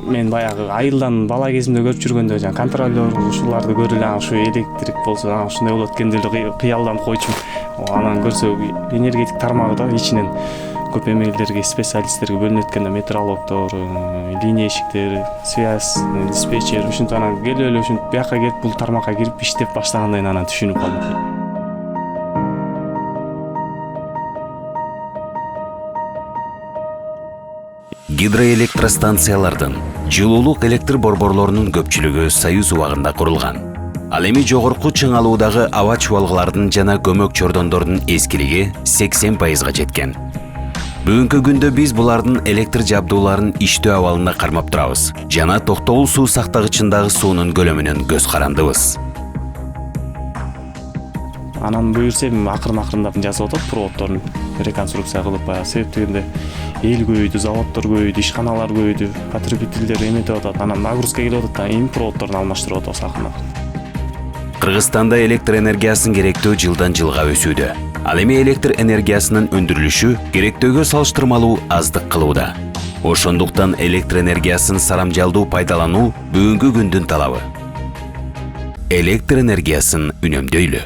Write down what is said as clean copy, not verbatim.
мен баягы айылдан бала кезимде көрүп жүргөндө жаңы контролер ушуларды көрүп эле ушу электрик болсо ушундай болот экен деп эле кыялданып койчумун. Анан көрсө энергетик тармагы да ичинен көп эмелерге специалисттерге бөлүнөт экен да, метрологдор, линейщиктер, связь, диспетчер, ушинтип анан келип эле ушинтип бияка келип бул тармакка кирип иштеп баштагандайын анан түшүнүп калдым. Гидроэлектростанциялардын, жылуулук электр борборлорунун көпчүлүгү Союз убагында курулган. Ал эми жогорку чыңалуудагы аба чубалгылардын жана көмөк чордондордун эскилиги 80%га жеткен. Бүгүнкү күндө биз булардын электр жабдууларын иштөө абалында кармап турабыз жана токтогул суу сактагычындагы суунун көлөмүнөн көз карандыбыз. Анан буюрса эми акырын-акырындап жасап атат проводдорун реконструкция кылып, себеп дегенде эл көбөйдү, заводдор көбөйдү, ишканалар көбөйдү, потребительдер эметип атат, анан нагрузка келип атат да, эми проводдорун алмаштырып атабыз акырын-акырын. Кыргызстанда электр энергиясынын керектөө жылдан жылга өсүүдө. Ал эми электр энергиясынын өндүрүлүшү керектөөгө салыштырмалуу аздык кылууда. Ошондуктан электр энергиясын сарамжалдуу пайдалануу бүгүнкү күндүн талабы. Электр энергиясын үнөмдөйлү.